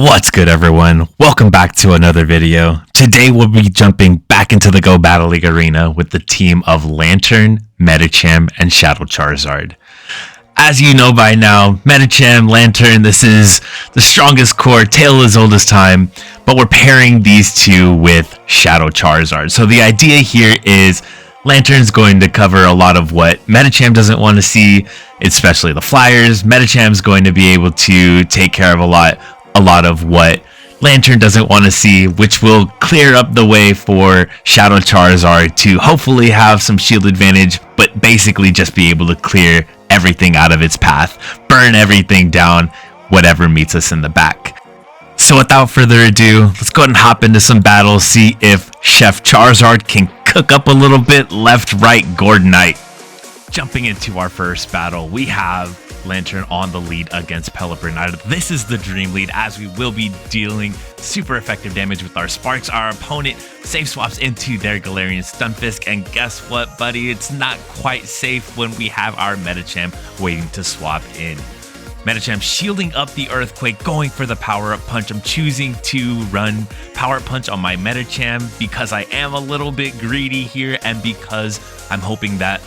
What's good, everyone? Welcome back to another video. Today we'll be jumping back into the Go Battle League arena with the team of Lantern, Medicham, and Shadow Charizard. As you know by now, Medicham, Lantern, this is the strongest core, tale as old as time, but we're pairing these two with Shadow Charizard. So the idea here is Lantern's going to cover a lot of what Medicham doesn't want to see, especially the flyers. Medicham's going to be able to take care of a lot of what Lantern doesn't want to see, which will clear up the way for Shadow Charizard to hopefully have some shield advantage, but basically just be able to clear everything out of its path, burn everything down, whatever meets us in the back. So without further ado, let's go ahead and hop into some battles, see if Chef Charizard can cook up a little bit. Left, right, Gordonite. Jumping into our first battle, we have Lantern on the lead against Pelipper. This is the dream lead, as we will be dealing super effective damage with our Sparks. Our opponent safe swaps into their Galarian Stunfisk, and guess what, buddy? It's not quite safe when we have our Medicham waiting to swap in. Medicham shielding up the Earthquake, going for the power-up punch. I'm choosing to run power punch on my Medicham because I am a little bit greedy here, and because I'm hoping that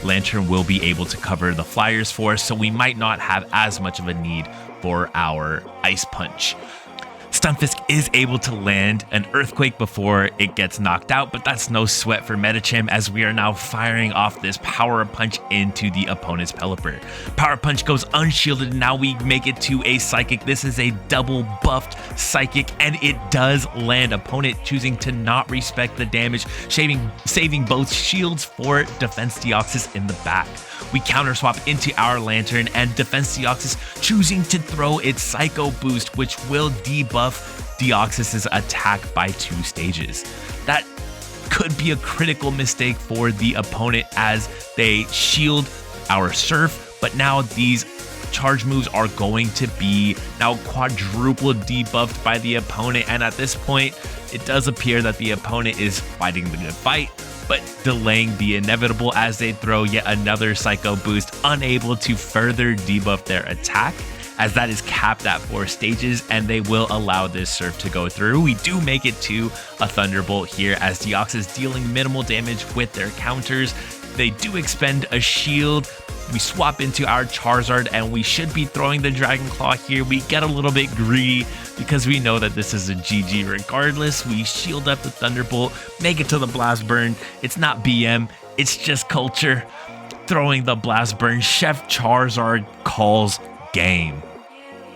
Lantern will be able to cover the flyers for us, so we might not have as much of a need for our Ice Punch. Stunfisk is able to land an Earthquake before it gets knocked out, but that's no sweat for Medicham, as we are now firing off this Power Punch into the opponent's Pelipper. Power Punch goes unshielded, and now we make it to a Psychic. This is a double buffed Psychic, and it does land. Opponent choosing to not respect the damage, saving both shields for Defense Deoxys in the back. We counter swap into our Lantern, and Defense Deoxys choosing to throw its Psycho Boost, which will debuff Deoxys' attack by 2 stages. That could be a critical mistake for the opponent, as they shield our Surf, but now these charge moves are going to be now quadruple debuffed by the opponent, and at this point it does appear that the opponent is fighting the good fight, but delaying the inevitable as they throw yet another Psycho Boost, unable to further debuff their attack, as that is capped at 4 stages, and they will allow this Surf to go through. We do make it to a Thunderbolt here, as Deoxys dealing minimal damage with their counters. They do expend a shield. We swap into our Charizard, and we should be throwing the Dragon Claw here. We get a little bit greedy because we know that this is a GG regardless. We shield up the Thunderbolt, make it to the Blast Burn. It's not BM, it's just culture. Throwing the Blast Burn, Chef Charizard calls game.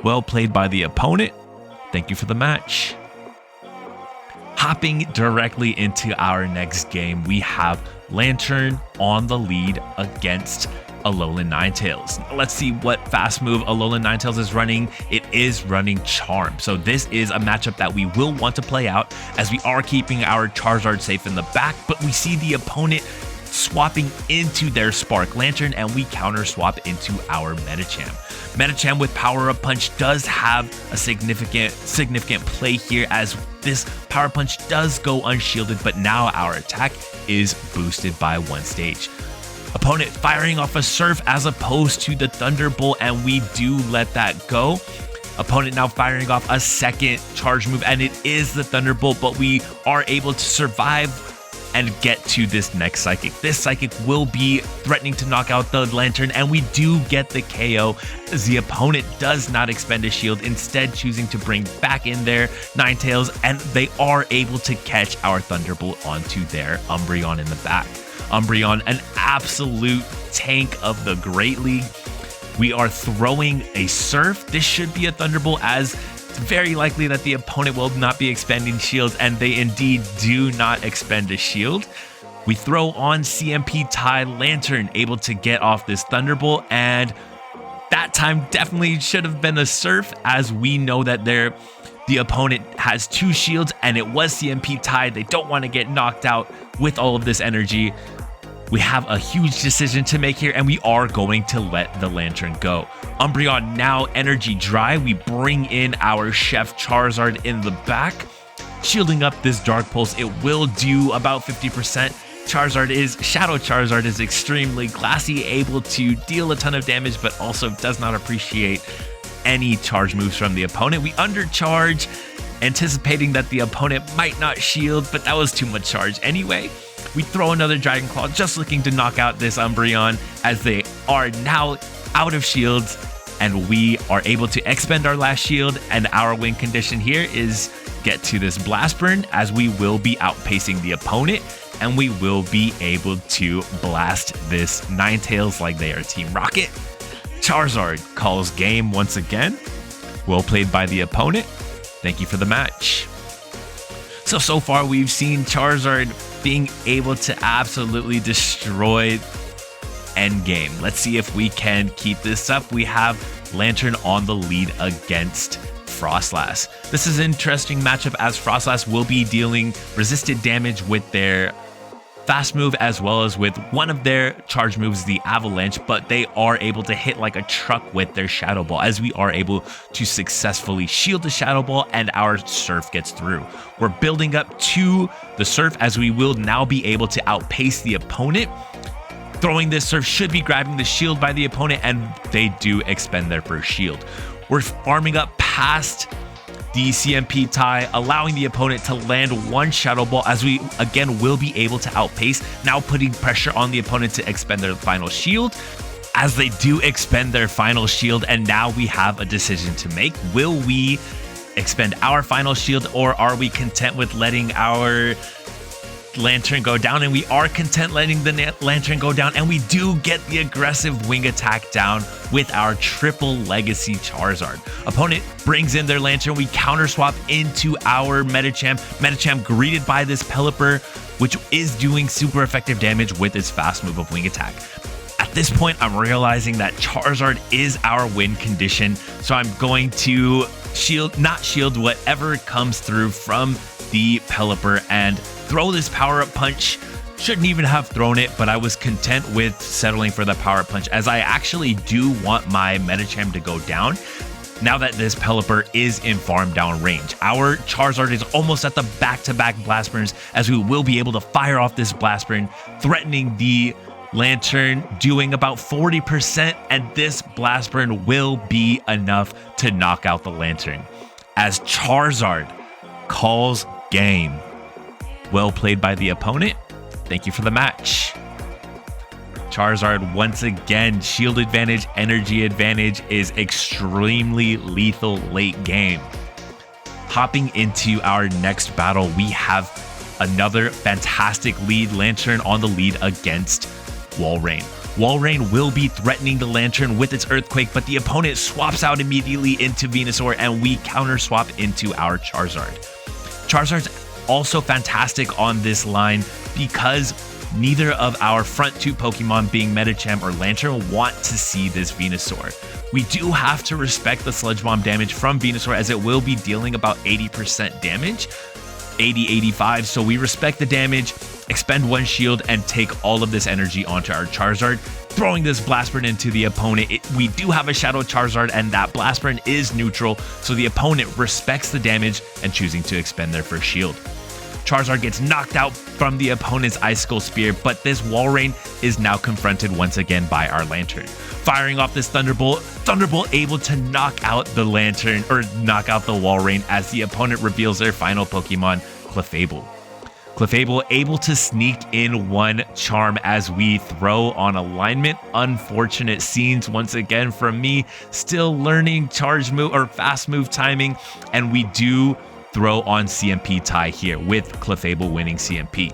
Well played by the opponent. Thank you for the match. Hopping directly into our next game, we have Lantern on the lead against Alolan Ninetales. Let's see what fast move Alolan Ninetales is running. It is running Charm. So this is a matchup that we will want to play out, as we are keeping our Charizard safe in the back, but we see the opponent swapping into their Spark Lantern, and we counter swap into our Medicham. Medicham with Power Up Punch does have a significant play here, as this Power Punch does go unshielded, but now our attack is boosted by 1 stage. Opponent firing off a Surf as opposed to the Thunderbolt, and we do let that go. Opponent now firing off a second charge move, and it is the Thunderbolt, but we are able to survive and get to this next Psychic. This Psychic will be threatening to knock out the Lantern, and we do get the KO, as the opponent does not expend a shield, instead choosing to bring back in their Ninetales, and they are able to catch our Thunderbolt onto their Umbreon in the back. Umbreon, an absolute tank of the Great League. We are throwing a Surf. This should be a Thunderbolt, as it's very likely that the opponent will not be expending shields, and they indeed do not expend a shield. We throw on CMP Tie. Lantern able to get off this Thunderbolt, and that time definitely should have been a Surf, as we know that the opponent has 2 shields, and it was CMP Tie. They don't want to get knocked out with all of this energy. We have a huge decision to make here, and we are going to let the Lantern go. Umbreon now energy dry. We bring in our Chef Charizard in the back, shielding up this Dark Pulse. It will do about 50%. Shadow Charizard is extremely classy, able to deal a ton of damage, but also does not appreciate any charge moves from the opponent. We undercharge, anticipating that the opponent might not shield, but that was too much charge anyway. We throw another Dragon Claw, just looking to knock out this Umbreon, as they are now out of shields, and we are able to expend our last shield. And our win condition here is get to this Blast Burn, as we will be outpacing the opponent, and we will be able to blast this Ninetales like they are Team Rocket. Charizard calls game once again. Well played by the opponent. Thank you for the match. So far we've seen Charizard being able to absolutely destroy endgame. Let's see if we can keep this up. We have Lantern on the lead against Frostlass. This is an interesting matchup, as Frostlass will be dealing resisted damage with their fast move, as well as with one of their charge moves, the Avalanche, but they are able to hit like a truck with their Shadow Ball, as we are able to successfully shield the Shadow Ball and our Surf gets through. We're building up to the Surf, as we will now be able to outpace the opponent. Throwing this Surf should be grabbing the shield by the opponent, and they do expend their first shield. We're farming up past the CMP tie, allowing the opponent to land one Shadow Ball, as we again will be able to outpace, now putting pressure on the opponent to expend their final shield. As they do expend their final shield, and now we have a decision to make. Will we expend our final shield, or are we content with letting our Lantern go down? And we are content letting the Lantern go down, and we do get the aggressive wing attack down with our Triple Legacy Charizard. Opponent brings in their Lantern, we counter swap into our Medicham. Medicham greeted by this Pelipper, which is doing super effective damage with its fast move of wing attack. At this point, I'm realizing that Charizard is our win condition, so I'm going to not shield whatever comes through from the Pelipper and throw this power-up punch. Shouldn't even have thrown it, but I was content with settling for the power-up punch, as I actually do want my Medicham to go down now that this Pelipper is in farm down range. Our Charizard is almost at the back-to-back Blast Burns, as we will be able to fire off this Blast Burn, threatening the Lantern, doing about 40%, and this Blast Burn will be enough to knock out the Lantern, as Charizard calls game. Well played by the opponent. Thank you for the match. Charizard once again, shield advantage, energy advantage is extremely lethal late game. Hopping into our next battle, we have another fantastic lead Lantern on the lead against Walrein. Walrein will be threatening the Lantern with its Earthquake, but the opponent swaps out immediately into Venusaur, and we counter swap into our Charizard. Charizard's also fantastic on this line, because neither of our front two Pokemon, being Medicham or Lantern, want to see this Venusaur. We do have to respect the Sludge Bomb damage from Venusaur, as it will be dealing about 80% damage, 80-85, so we respect the damage, expend one shield, and take all of this energy onto our Charizard, throwing this Blast Burn into the opponent. We do have a Shadow Charizard, and that Blast Burn is neutral, so the opponent respects the damage and choosing to expend their first shield. Charizard gets knocked out from the opponent's Icicle Spear, but this Walrein is now confronted once again by our Lantern. Firing off this Thunderbolt, Thunderbolt able to knock out the Lantern, or knock out the Walrein, as the opponent reveals their final Pokemon, Clefable. Clefable able to sneak in one charm as we throw on alignment. Unfortunate scenes once again from me, still learning charge move or fast move timing, and we do throw on CMP tie here, with Clefable winning CMP.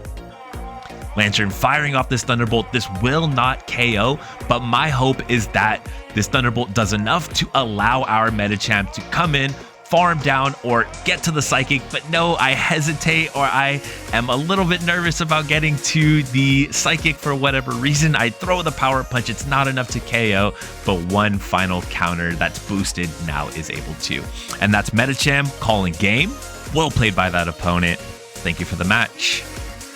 Lantern firing off this Thunderbolt. This will not KO, but my hope is that this Thunderbolt does enough to allow our Medicham to come in, farm down, or get to the Psychic. But no, I hesitate, or I am a little bit nervous about getting to the Psychic for whatever reason. I throw the Power Punch. It's not enough to KO, but one final counter that's boosted now is able to. And that's Medicham calling game. Well played by that opponent. Thank you for the match.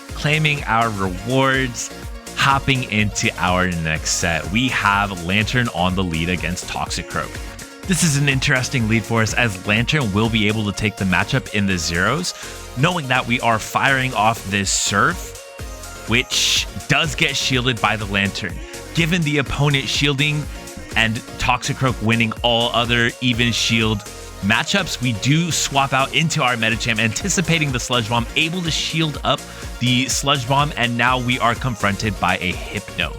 Claiming our rewards, hopping into our next set, we have Lantern on the lead against Toxicroak. This is an interesting lead for us, as Lantern will be able to take the matchup in the zeros, knowing that we are firing off this Surf, which does get shielded by the Lantern. Given the opponent shielding and Toxicroak winning all other even shield matchups, we do swap out into our Medicham, anticipating the Sludge Bomb, able to shield up the Sludge Bomb, and now we are confronted by a Hypno.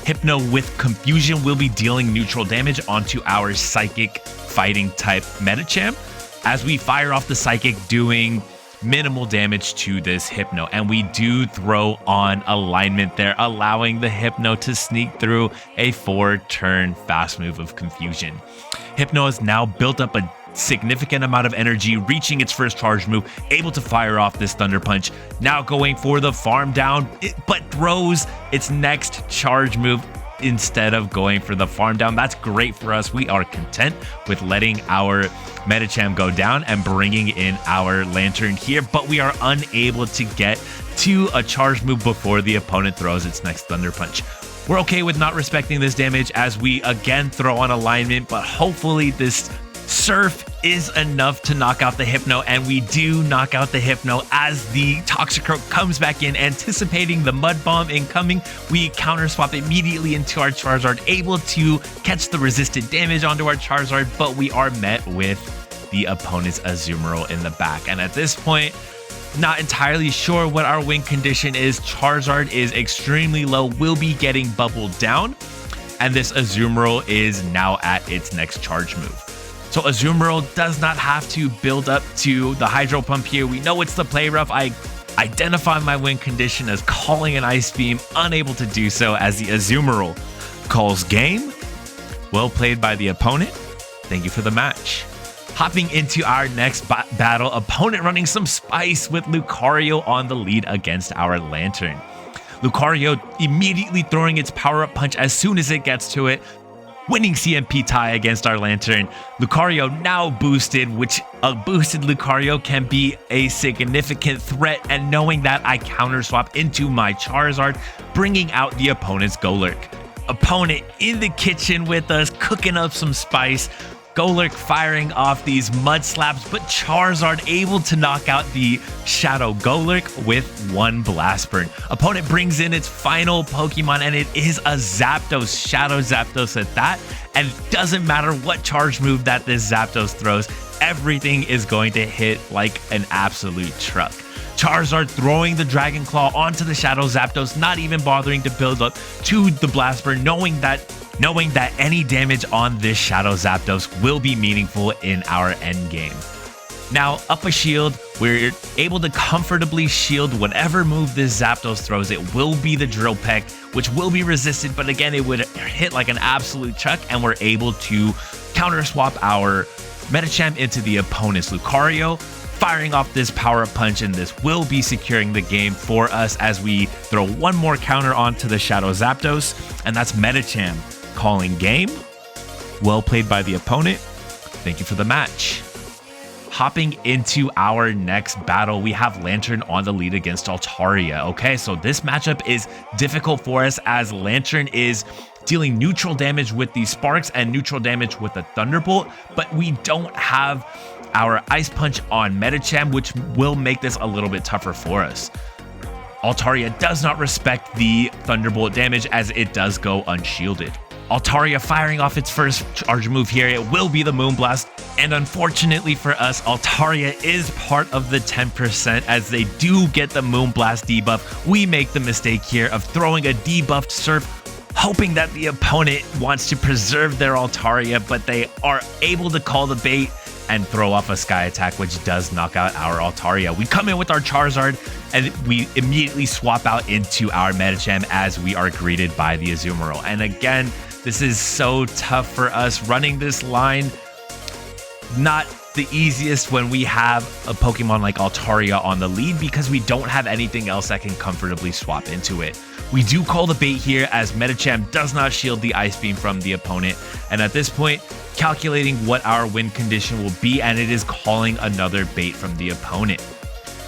Hypno with Confusion will be dealing neutral damage onto our Psychic fighting type Medicham as we fire off the Psychic, doing minimal damage to this Hypno, and we do throw on Alignment there, allowing the Hypno to sneak through a 4-turn fast move of Confusion. Hypno has now built up a significant amount of energy, reaching its first charge move, able to fire off this Thunder Punch, now going for the farm down, but throws its next charge move instead of going for the farm down. That's great for us. We are content with letting our Medicham go down and bringing in our Lantern here, but we are unable to get to a charge move before the opponent throws its next Thunder Punch. We're okay with not respecting this damage as we again throw on Alignment, but hopefully this Surf is enough to knock out the Hypno, and we do knock out the Hypno as the Toxicroak comes back in, anticipating the Mud Bomb incoming. We counter swap immediately into our Charizard, able to catch the resisted damage onto our Charizard, but we are met with the opponent's Azumarill in the back. And at this point, not entirely sure what our win condition is. Charizard is extremely low, will be getting bubbled down, and this Azumarill is now at its next charge move. So Azumarill does not have to build up to the Hydro Pump here. We know it's the Play Rough. I identify my win condition as calling an Ice Beam, unable to do so as the Azumarill calls game. Well played by the opponent. Thank you for the match. Hopping into our next battle, opponent running some spice with Lucario on the lead against our Lantern. Lucario immediately throwing its power-up punch as soon as it gets to it, winning CMP tie against our Lantern. Lucario now boosted, which a boosted Lucario can be a significant threat, and knowing that, I counter swap into my Charizard, bringing out the opponent's Golurk. Opponent in the kitchen with us, cooking up some spice. Golurk firing off these mud slaps, but Charizard able to knock out the Shadow Golurk with one Blast Burn. Opponent brings in its final Pokemon, and it is a Zapdos, Shadow Zapdos at that. And it doesn't matter what charge move that this Zapdos throws, everything is going to hit like an absolute truck. Charizard throwing the Dragon Claw onto the Shadow Zapdos, not even bothering to build up to the Blast Burn, knowing that any damage on this Shadow Zapdos will be meaningful in our end game. Now, up a shield, we're able to comfortably shield whatever move this Zapdos throws. It will be the Drill Peck, which will be resisted, but again, it would hit like an absolute chuck, and we're able to counter swap our Medicham into the opponent's Lucario, firing off this power punch, and this will be securing the game for us as we throw one more counter onto the Shadow Zapdos, and that's Medicham calling game. Well played by the opponent. Thank you for the match. Hopping into our next battle, we have Lantern on the lead against Altaria. Okay, so this matchup is difficult for us as Lantern is dealing neutral damage with the Sparks and neutral damage with the Thunderbolt, but we don't have our Ice Punch on Medicham, which will make this a little bit tougher for us. Altaria does not respect the Thunderbolt damage as it does go unshielded. Altaria firing off its first charge move here. It will be the Moonblast, and unfortunately for us, Altaria is part of the 10% as they do get the Moonblast debuff. We make the mistake here of throwing a debuffed Surf, hoping that the opponent wants to preserve their Altaria, but they are able to call the bait and throw off a Sky Attack, which does knock out our Altaria. We come in with our Charizard, and we immediately swap out into our Medicham as we are greeted by the Azumarill. And again, this is so tough for us running this line. Not the easiest when we have a Pokemon like Altaria on the lead because we don't have anything else that can comfortably swap into it. We do call the bait here as Medicham does not shield the Ice Beam from the opponent, and at this point, calculating what our win condition will be, and it is calling another bait from the opponent.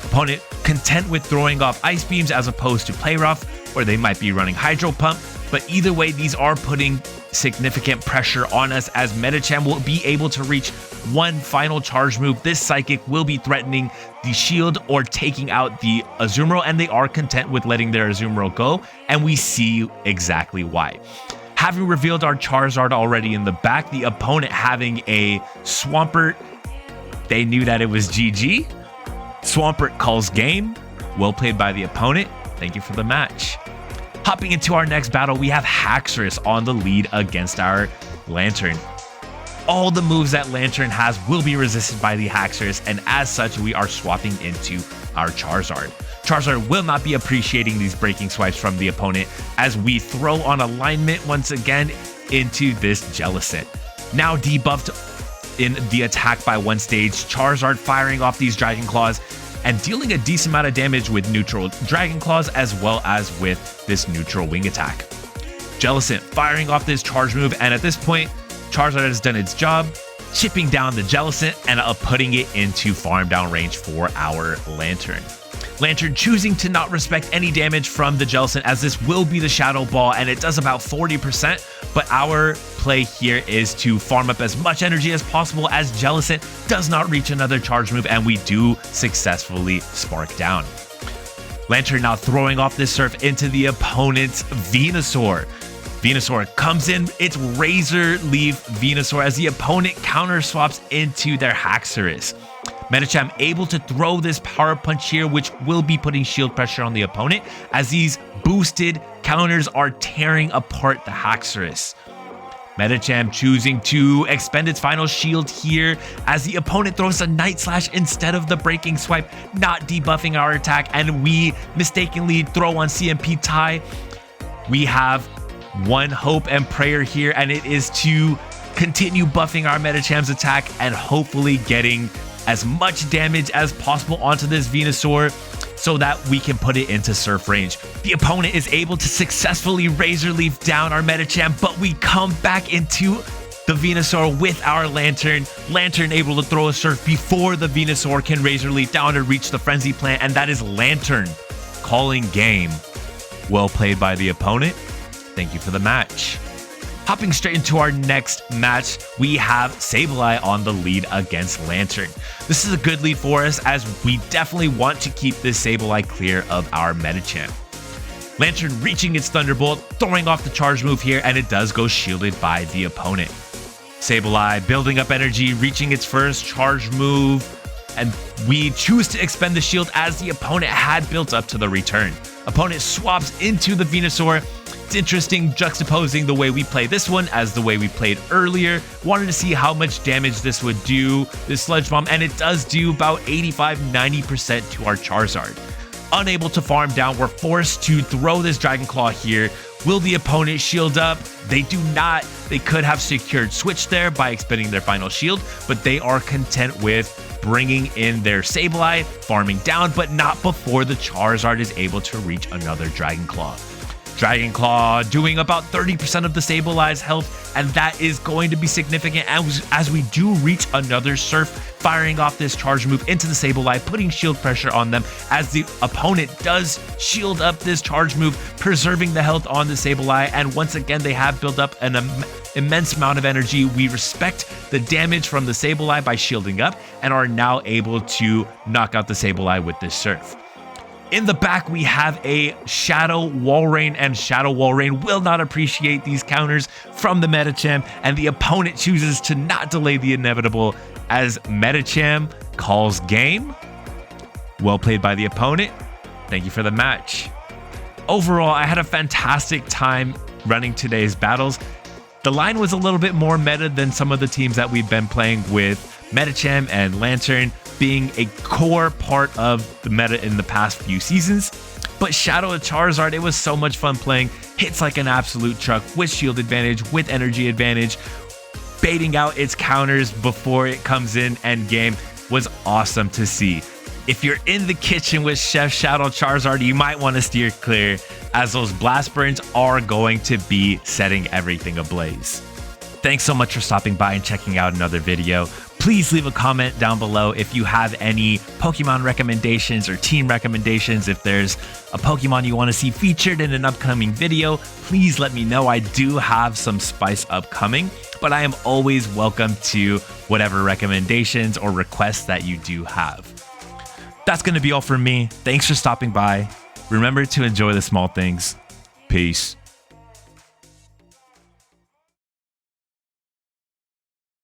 Opponent content with throwing off Ice Beams as opposed to Play Rough, or they might be running Hydro Pump, but either way, these are putting significant pressure on us as Medicham will be able to reach one final charge move. This Psychic will be threatening the shield or taking out the Azumarill, and they are content with letting their Azumarill go, and we see exactly why. Having revealed our Charizard already in the back, the opponent having a Swampert, they knew that it was GG. Swampert calls game. Well played by the opponent. Thank you for the match. Hopping into our next battle, we have Haxorus on the lead against our Lantern. All the moves that Lantern has will be resisted by the Haxorus, and as such, we are swapping into our Charizard. Charizard will not be appreciating these breaking swipes from the opponent as we throw on alignment once again into this Jellicent. Now debuffed in the attack by one stage, Charizard firing off these Dragon Claws and dealing a decent amount of damage with neutral Dragon Claws as well as with this neutral wing attack. Jellicent firing off this charge move, and at this point, Charizard has done its job, chipping down the Jellicent and putting it into farm down range for our Lantern. Lantern choosing to not respect any damage from the Jellicent as this will be the Shadow Ball and it does about 40%, but our play here is to farm up as much energy as possible as Jellicent does not reach another charge move and we do successfully spark down. Lantern now throwing off this Surf into the opponent's Venusaur. Venusaur comes in, it's Razor Leaf Venusaur as the opponent counter swaps into their Haxorus. Medicham able to throw this Power Punch here, which will be putting shield pressure on the opponent as these boosted counters are tearing apart the Haxorus. Medicham choosing to expend its final shield here as the opponent throws a Night Slash instead of the breaking swipe, not debuffing our attack, and we mistakenly throw on CMP tie. We have one hope and prayer here, and it is to continue buffing our Medicham's attack and hopefully getting as much damage as possible onto this Venusaur so that we can put it into surf range. The opponent is able to successfully Razor Leaf down our Medicham, but we come back into the Venusaur with our Lantern. Lantern able to throw a surf before the Venusaur can Razor Leaf down to reach the Frenzy Plant, and that is Lantern calling game. Well played by the opponent. Thank you for the match. Hopping straight into our next match, we have Sableye on the lead against Lantern. This is a good lead for us as we definitely want to keep this Sableye clear of our Medicham. Lantern reaching its Thunderbolt, throwing off the charge move here, and it does go shielded by the opponent. Sableye building up energy, reaching its first charge move, and we choose to expend the shield as the opponent had built up to the return. Opponent swaps into the Venusaur. It's interesting juxtaposing the way we play this one as the way we played earlier. Wanted to see how much damage this would do, this Sludge Bomb, and it does do about 85-90% to our Charizard. Unable to farm down, we're forced to throw this Dragon Claw here. Will the opponent shield up? They do not. They could have secured Switch there by expending their final shield, but they are content with bringing in their Sableye, farming down, but not before the Charizard is able to reach another Dragon Claw. Dragon Claw doing about 30% of the Sableye's health, and that is going to be significant as we do reach another Surf, firing off this charge move into the Sableye, putting shield pressure on them as the opponent does shield up this charge move, preserving the health on the Sableye, and once again they have built up an immense amount of energy. We respect the damage from the Sableye by shielding up and are now able to knock out the Sableye with this Surf. In the back, we have a Shadow Walrein, and Shadow Walrein will not appreciate these counters from the Medicham, and the opponent chooses to not delay the inevitable as Medicham calls game. Well played by the opponent. Thank you for the match. Overall, I had a fantastic time running today's battles. The line was a little bit more meta than some of the teams that we've been playing with, Medicham and Lantern being a core part of the meta in the past few seasons. But Shadow Charizard, it was so much fun playing. Hits like an absolute truck with shield advantage, with energy advantage. Baiting out its counters before it comes in end game was awesome to see. If you're in the kitchen with Chef Shadow Charizard, you might want to steer clear as those blast burns are going to be setting everything ablaze. Thanks so much for stopping by and checking out another video. Please leave a comment down below if you have any Pokemon recommendations or team recommendations. If there's a Pokemon you want to see featured in an upcoming video, please let me know. I do have some spice upcoming, but I am always welcome to whatever recommendations or requests that you do have. That's going to be all from me. Thanks for stopping by. Remember to enjoy the small things. Peace.